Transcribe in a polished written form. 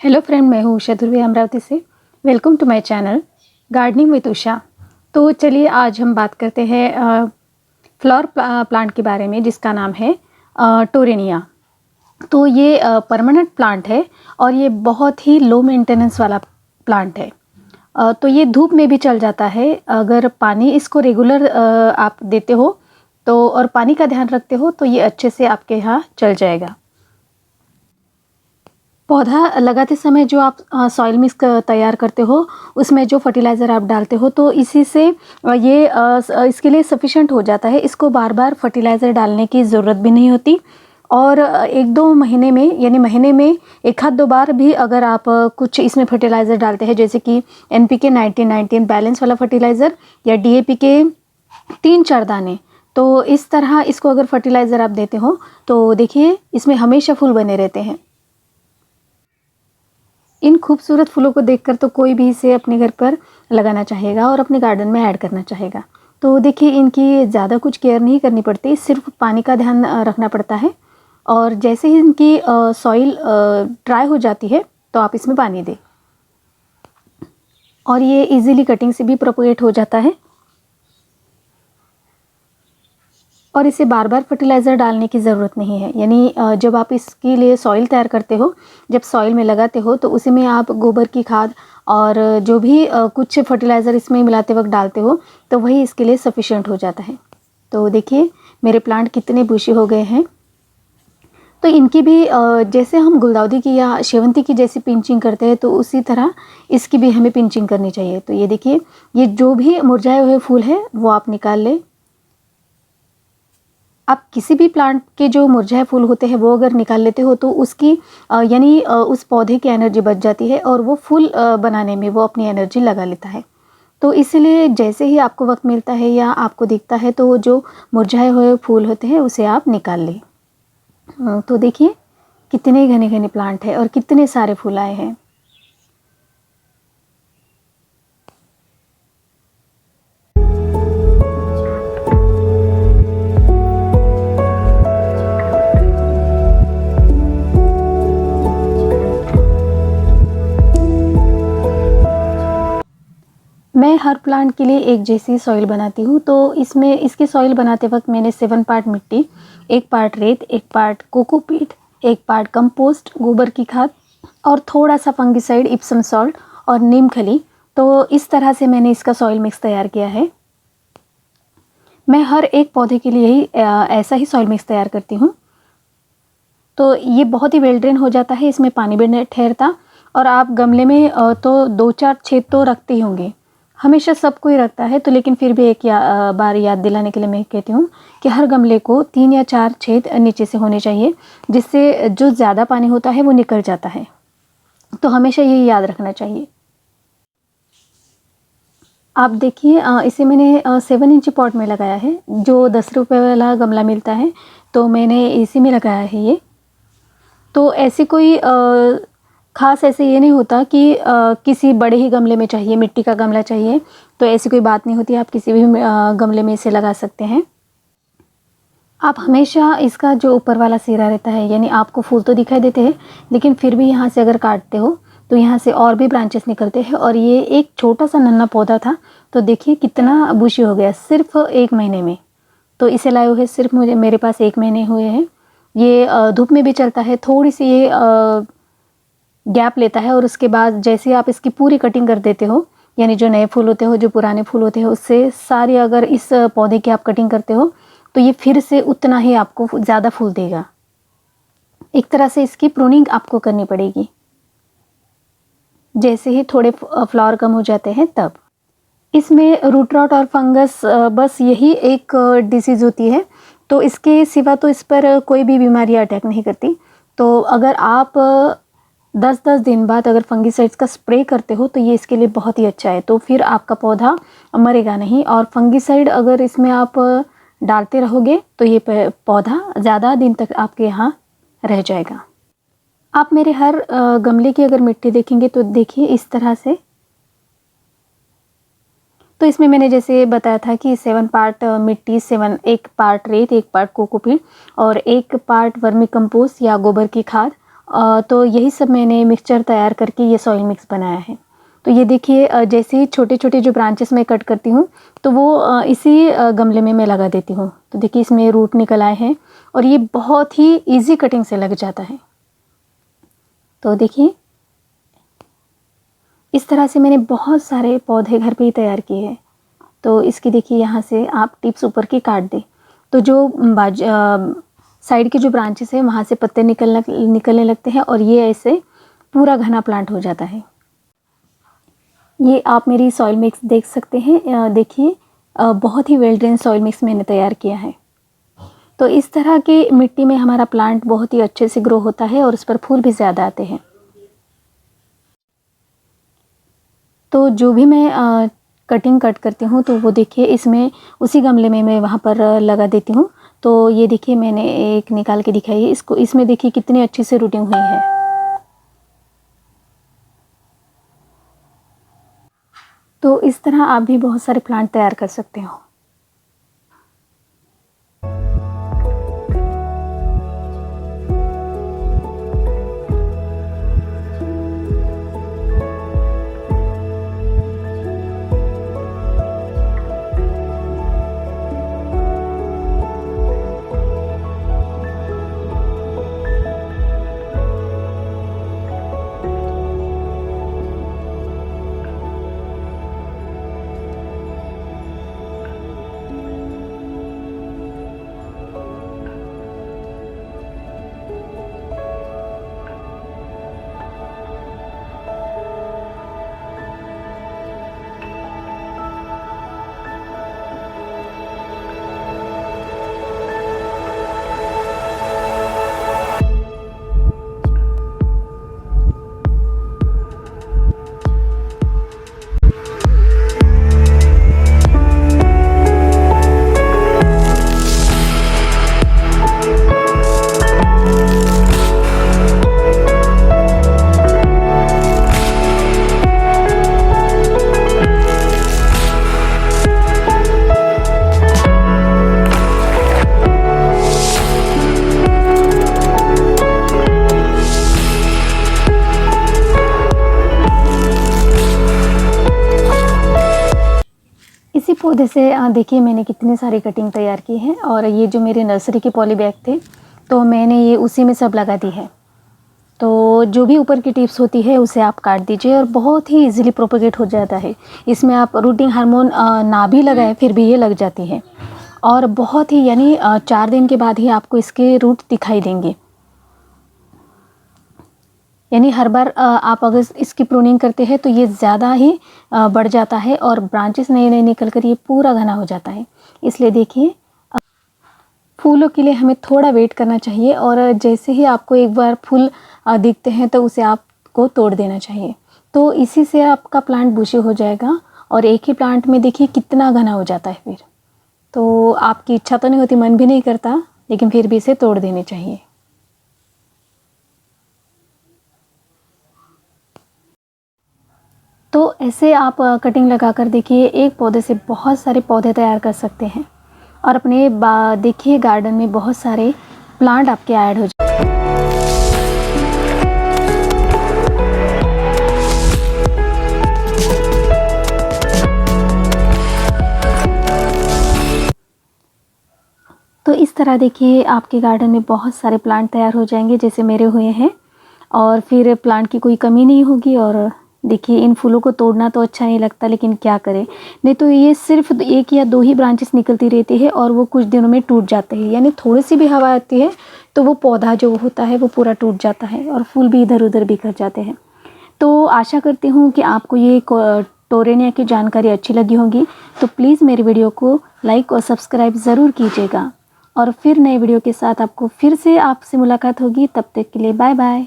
Hello friend, मैं हूँ उषा ध्रुवे अमरावती से। Welcome to my channel gardening with Usha. तो चलिए आज हम बात करते हैं फ्लावर प्लांट के बारे में, जिसका नाम है टोरेनिया। तो ये परमानेंट प्लांट है और ये बहुत ही लो मेंटेनेंस वाला प्लांट है। तो ये धूप में भी चल जाता है अगर पानी इसको रेगुलर आप देते हो तो, और पानी का ध्यान रखते हो तो ये अच्छे से आपके यहाँ चल जाएगा। पौधा लगाते समय जो आप सॉइल मिक्स तैयार करते हो, उसमें जो फर्टिलाइज़र आप डालते हो, तो इसी से ये इसके लिए सफिशेंट हो जाता है। इसको बार बार फर्टिलाइज़र डालने की ज़रूरत भी नहीं होती। और एक दो महीने में, यानी महीने में एक आध दो बार भी अगर आप कुछ इसमें फर्टिलाइज़र डालते हैं, जैसे कि NPK 19-19 बैलेंस वाला फर्टिलाइज़र या DAP के 3-4 दाने, तो इस तरह इसको अगर फर्टिलाइज़र आप देते हो तो देखिए इसमें हमेशा फूल बने रहते हैं। इन खूबसूरत फूलों को देखकर तो कोई भी इसे अपने घर पर लगाना चाहेगा और अपने गार्डन में ऐड करना चाहेगा। तो देखिए इनकी ज़्यादा कुछ केयर नहीं करनी पड़ती, सिर्फ पानी का ध्यान रखना पड़ता है। और जैसे ही इनकी सॉइल ड्राई हो जाती है तो आप इसमें पानी दें, और ये इजीली कटिंग से भी प्रोपगेट हो जाता है। और इसे बार बार फर्टिलाइज़र डालने की ज़रूरत नहीं है। यानी जब आप इसके लिए सॉइल तैयार करते हो, जब सॉइल में लगाते हो, तो उसी में आप गोबर की खाद और जो भी कुछ फर्टिलाइज़र इसमें मिलाते वक्त डालते हो, तो वही इसके लिए सफिशिएंट हो जाता है। तो देखिए मेरे प्लांट कितने बुशी हो गए हैं। तो इनकी भी जैसे हम गुलदाउदी की या शेवंती की जैसी पिंचिंग करते हैं, तो उसी तरह इसकी भी हमें पिंचिंग करनी चाहिए। तो ये देखिए, ये जो भी मुरझाए हुए फूल है वो आप निकाल लें। आप किसी भी प्लांट के जो मुरझाए फूल होते हैं वो अगर निकाल लेते हो तो उसकी यानी उस पौधे की एनर्जी बच जाती है और वो फूल बनाने में वो अपनी एनर्जी लगा लेता है। तो इसलिए जैसे ही आपको वक्त मिलता है या आपको दिखता है, तो जो मुरझाए हुए फूल होते हैं उसे आप निकाल लें। तो देखिए कितने घने घने प्लांट है और कितने सारे फूल आए हैं। मैं हर प्लांट के लिए एक जैसी सॉइल बनाती हूँ। तो इसमें इसकी सॉइल बनाते वक्त मैंने 7 पार्ट मिट्टी, 1 पार्ट रेत, 1 पार्ट कोकोपीट, 1 पार्ट कंपोस्ट, गोबर की खाद और थोड़ा सा फंगिसाइड, इप्सम सॉल्ट और नीम खली, तो इस तरह से मैंने इसका सॉइल मिक्स तैयार किया है। मैं हर एक पौधे के लिए ही ऐसा ही सॉइल मिक्स तैयार करती हूँ। तो ये बहुत ही वेल ड्रेन हो जाता है, इसमें पानी भी नहीं ठहरता। और आप गमले में तो 2-4 छेद तो रखते ही होंगे, हमेशा सब कोई रखता है। तो लेकिन फिर भी एक बार याद दिलाने के लिए मैं कहती हूँ कि हर गमले को 3 या 4 छेद नीचे से होने चाहिए, जिससे जो ज़्यादा पानी होता है वो निकल जाता है। तो हमेशा ये याद रखना चाहिए। आप देखिए इसे मैंने 7 इंची पॉट में लगाया है, जो 10 रुपये वाला गमला मिलता है, तो मैंने इसी में लगाया है ये। तो ऐसी कोई ख़ास ऐसे ये नहीं होता कि किसी बड़े ही गमले में चाहिए, मिट्टी का गमला चाहिए, तो ऐसी कोई बात नहीं होती। आप किसी भी गमले में इसे लगा सकते हैं। आप हमेशा इसका जो ऊपर वाला सिरा रहता है, यानी आपको फूल तो दिखाई देते हैं, लेकिन फिर भी यहाँ से अगर काटते हो तो यहाँ से और भी ब्रांचेस निकलते हैं। और ये एक छोटा सा नन्हा पौधा था, तो देखिए कितना बुशी हो गया सिर्फ 1 महीने में। तो इसे लाए हुए सिर्फ मेरे पास 1 महीने हुए हैं। ये धूप में भी चलता है, थोड़ी सी ये गैप लेता है, और उसके बाद जैसे आप इसकी पूरी कटिंग कर देते हो, यानी जो नए फूल होते हो, जो पुराने फूल होते हैं, उससे सारी अगर इस पौधे की आप कटिंग करते हो तो ये फिर से उतना ही आपको ज़्यादा फूल देगा। एक तरह से इसकी प्रूनिंग आपको करनी पड़ेगी, जैसे ही थोड़े फ्लावर कम हो जाते हैं तब। इसमें रूट रॉट और फंगस बस यही एक डिसीज़ होती है, तो इसके सिवा तो इस पर कोई भी बीमारी अटैक नहीं करती। तो अगर आप 10-10 दिन बाद अगर फंगीसाइड्स का स्प्रे करते हो तो ये इसके लिए बहुत ही अच्छा है। तो फिर आपका पौधा मरेगा नहीं, और फंगीसाइड अगर इसमें आप डालते रहोगे तो ये पौधा ज़्यादा दिन तक आपके यहाँ रह जाएगा। आप मेरे हर गमले की अगर मिट्टी देखेंगे तो देखिए इस तरह से। तो इसमें मैंने जैसे बताया था कि 7 पार्ट मिट्टी, 1 पार्ट रेत, 1 पार्ट कोकोपीट और 1 पार्ट वर्मी कंपोस्ट या गोबर की खाद तो यही सब मैंने मिक्सचर तैयार करके ये सॉइल मिक्स बनाया है। तो ये देखिए जैसे ही छोटे-छोटे जो ब्रांचेस मैं कट करती हूँ तो वो इसी गमले में मैं लगा देती हूँ। तो देखिए इसमें रूट निकल आए हैं और ये बहुत ही ईज़ी कटिंग से लग जाता है। तो देखिए इस तरह से मैंने बहुत सारे पौधे घर पे ही तैयार किए हैं। तो इसकी देखिए यहाँ से आप टिप्स ऊपर की काट दें तो जो साइड के जो ब्रांचेस हैं वहाँ से पत्ते निकलने लगते हैं और ये ऐसे पूरा घना प्लांट हो जाता है। ये आप मेरी सॉइल मिक्स देख सकते हैं। देखिए बहुत ही वेल ड्रेन सॉइल मिक्स मैंने तैयार किया है। तो इस तरह की मिट्टी में हमारा प्लांट बहुत ही अच्छे से ग्रो होता है और उस पर फूल भी ज़्यादा आते हैं। तो जो भी मैं कटिंग कट करती हूँ तो वो देखिए इसमें उसी गमले में मैं वहाँ पर लगा देती हूँ। तो ये देखिए मैंने एक निकाल के दिखाई है इसको, इसमें देखिए कितनी अच्छी से रूटिंग हुई है। तो इस तरह आप भी बहुत सारे प्लांट तैयार कर सकते हो। इसी पौधे से देखिए मैंने कितनी सारी कटिंग तैयार की है और ये जो मेरे नर्सरी के पॉली बैग थे तो मैंने ये उसी में सब लगा दी है। तो जो भी ऊपर की टिप्स होती है उसे आप काट दीजिए और बहुत ही इजीली प्रोपेगेट हो जाता है। इसमें आप रूटिंग हार्मोन ना भी लगाएं फिर भी ये लग जाती है और बहुत ही यानी 4 दिन के बाद ही आपको इसके रूट दिखाई देंगे। यानी हर बार आप अगर इसकी प्रूनिंग करते हैं तो ये ज़्यादा ही बढ़ जाता है और ब्रांचेस नए नए निकल कर ये पूरा घना हो जाता है। इसलिए देखिए फूलों के लिए हमें थोड़ा वेट करना चाहिए और जैसे ही आपको एक बार फूल दिखते हैं तो उसे आपको तोड़ देना चाहिए। तो इसी से आपका प्लांट बुशे हो जाएगा और एक ही प्लांट में देखिए कितना घना हो जाता है फिर। तो आपकी इच्छा तो नहीं होती, मन भी नहीं करता, लेकिन फिर भी इसे तोड़ देने चाहिए। तो ऐसे आप कटिंग लगा कर देखिए एक पौधे से बहुत सारे पौधे तैयार कर सकते हैं और अपने देखिए गार्डन में बहुत सारे प्लांट आपके ऐड हो जाए। तो इस तरह देखिए आपके गार्डन में बहुत सारे प्लांट तैयार हो जाएंगे जैसे मेरे हुए हैं और फिर प्लांट की कोई कमी नहीं होगी। और देखिए इन फूलों को तोड़ना तो अच्छा नहीं लगता, लेकिन क्या करें, नहीं तो ये सिर्फ 1 या 2 ही ब्रांचेस निकलती रहती है और वो कुछ दिनों में टूट जाते हैं। यानी थोड़ी सी भी हवा आती है तो वो पौधा जो होता है वो पूरा टूट जाता है और फूल भी इधर उधर बिखर जाते हैं। तो आशा करती हूँ कि आपको ये टोरेनिया की जानकारी अच्छी लगी होगी। तो प्लीज़ मेरे वीडियो को लाइक और सब्सक्राइब ज़रूर कीजिएगा और फिर नए वीडियो के साथ आपको फिर से आपसे मुलाकात होगी। तब तक के लिए बाय बाय।